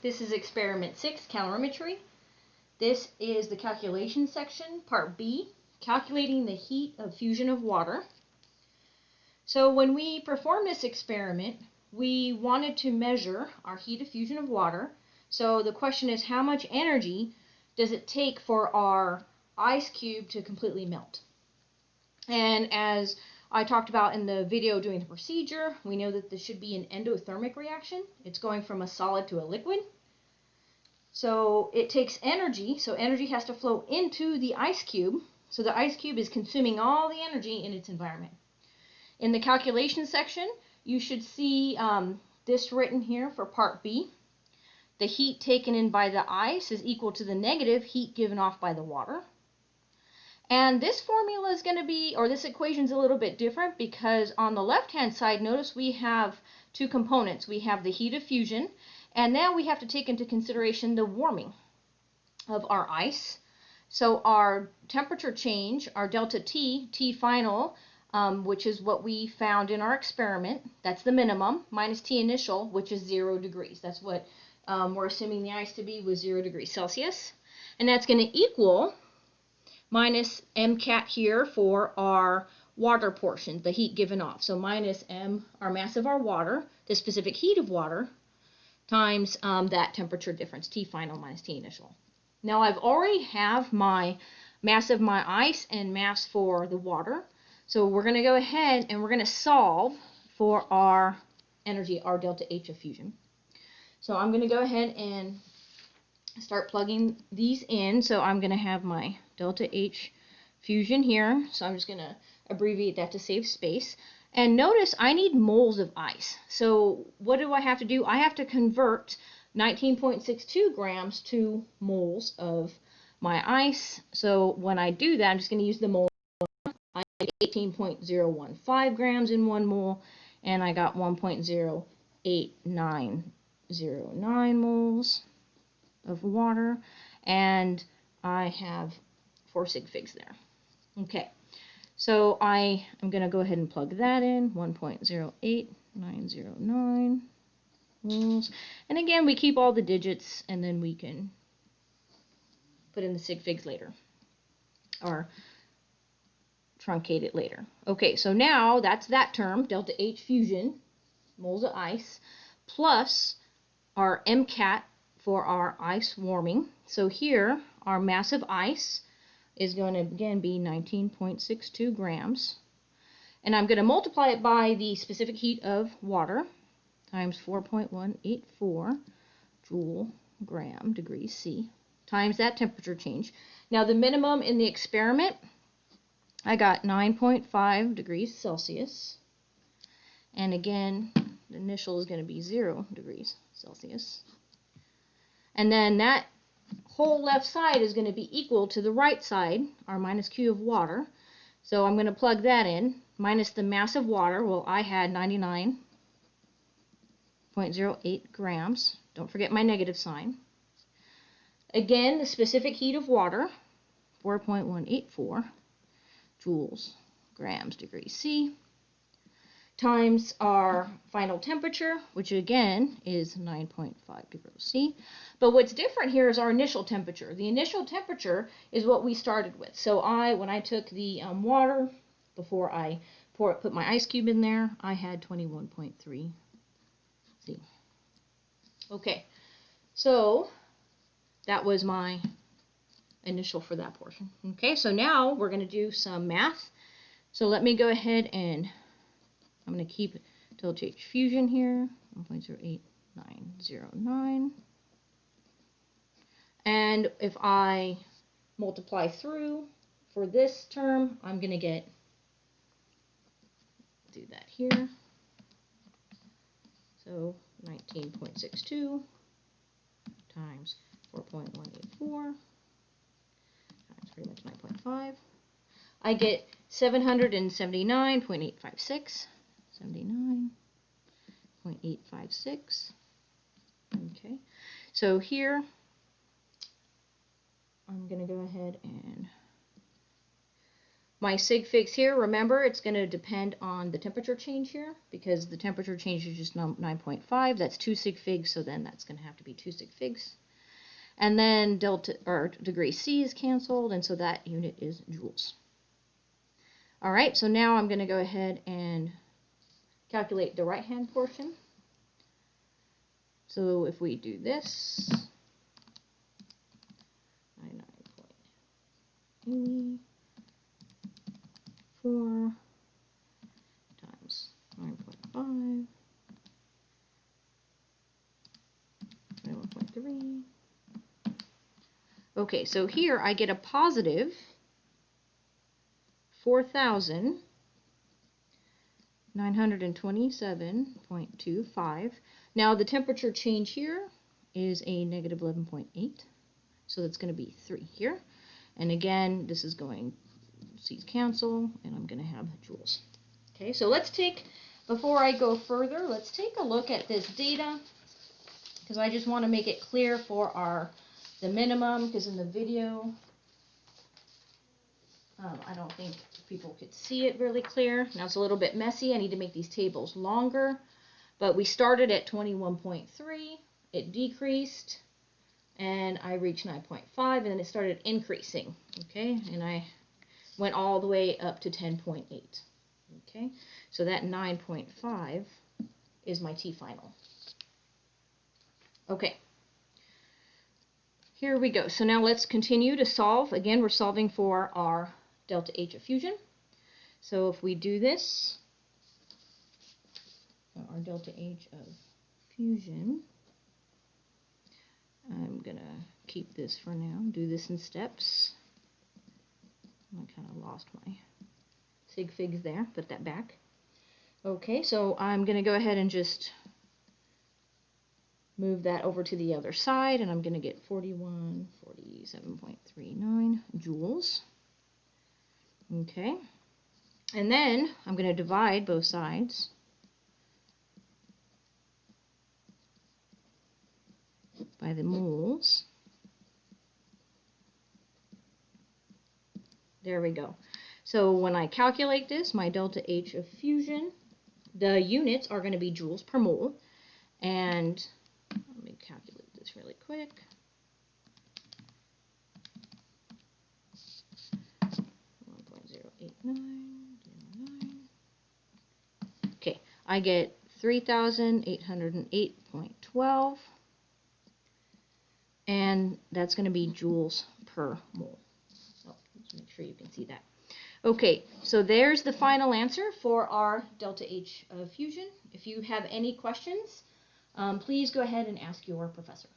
This is experiment 6, calorimetry. This is the calculation section, part B, calculating the heat of fusion of water. So when we performed this experiment, we wanted to measure our heat of fusion of water. So the question is, how much energy does it take for our ice cube to completely melt? And as I talked about in the video doing the procedure, we know that this should be an endothermic reaction. It's going from a solid to a liquid. So it takes energy, so energy has to flow into the ice cube. So the ice cube is consuming all the energy in its environment. In the calculation section, you should see this written here for part B. The heat taken in by the ice is equal to the negative heat given off by the water. And this formula is going to be, or this equation is a little bit different because on the left-hand side, notice we have two components. We have the heat of fusion, and now we have to take into consideration the warming of our ice. So our temperature change, our delta T, T final, which is what we found in our experiment, that's the minimum, minus T initial, which is 0 degrees. That's what we're assuming the ice to be, was 0 degrees Celsius. And that's going to equal minus MCAT here for our water portion, the heat given off. So minus M, our mass of our water, the specific heat of water, times that temperature difference, T final minus T initial. Now I've already have my mass of my ice and mass for the water. So we're going to go ahead and we're going to solve for our energy, our delta H of fusion. So I'm going to go ahead and start plugging these in. So I'm going to have my delta H fusion here. So I'm just going to abbreviate that to save space. And notice I need moles of ice. So what do I have to do? I have to convert 19.62 grams to moles of my ice. So when I do that, I'm just going to use the mole. I get 18.015 grams in 1 mole, and I got 1.08909 moles of water, and I have 4 sig figs there. Okay, so I am going to go ahead and plug that in, 1.08909 moles. And again, we keep all the digits, and then we can put in the sig figs later, or truncate it later. Okay, so now that's that term, delta H fusion, moles of ice, plus our MCAT for our ice warming. So here, our mass of ice is going to, again, be 19.62 grams. And I'm going to multiply it by the specific heat of water, times 4.184 joule gram degrees C, times that temperature change. Now, the minimum in the experiment, I got 9.5 degrees Celsius. And again, the initial is going to be 0 degrees Celsius. And then that whole left side is going to be equal to the right side, our minus Q of water. So I'm going to plug that in, minus the mass of water. Well, I had 99.08 grams. Don't forget my negative sign. Again, the specific heat of water, 4.184 joules grams degrees C, times our final temperature, which again is 9.5 degrees C. But what's different here is our initial temperature. The initial temperature is what we started with. So when I took the water, before I put my ice cube in there, I had 21.3 C. Okay, so that was my initial for that portion. Okay, so now we're going to do some math. So let me go ahead and I'm going to keep delta H fusion here, 1.08909. And if I multiply through for this term, I'm going to do that here. So 19.62 times 4.184 times pretty much 9.5. I get 779.856. 79.856. Okay, so here I'm going to go ahead and My sig figs here, remember, it's going to depend on the temperature change here, because the temperature change is just 9.5. That's 2 sig figs, so then that's going to have to be 2 sig figs. And then delta or degree C is canceled, and so that unit is joules. All right, so now I'm going to go ahead and calculate the right-hand portion. So if we do this, 99.84 times 9.5, 21.3. Okay, so here I get a positive 4,927.25. Now the temperature change here is a negative 11.8, so that's going to be 3 here. And again, this is going, C's cancel, and I'm going to have joules. Okay, so let's take, before I go further, let's take a look at this data, because I just want to make it clear for the minimum, because in the video, I don't think people could see it really clear. Now it's a little bit messy. I need to make these tables longer. But we started at 21.3. It decreased. And I reached 9.5. And then it started increasing. Okay. And I went all the way up to 10.8. Okay. So that 9.5 is my T final. Okay. Here we go. So now let's continue to solve. Again, we're solving for our delta H of fusion. So if we do this, our delta H of fusion, I'm going to keep this for now, do this in steps. I kind of lost my sig figs there, put that back. Okay, so I'm going to go ahead and just move that over to the other side, and I'm going to get 47.39 joules. Okay, and then I'm going to divide both sides by the moles. There we go. So when I calculate this, my delta H of fusion, the units are going to be joules per mole. And let me calculate this really quick. 1.08909. Okay, I get 3,808.12, and that's going to be joules per mole. So let's make sure you can see that. Okay, so there's the final answer for our delta H of fusion. If you have any questions, please go ahead and ask your professor.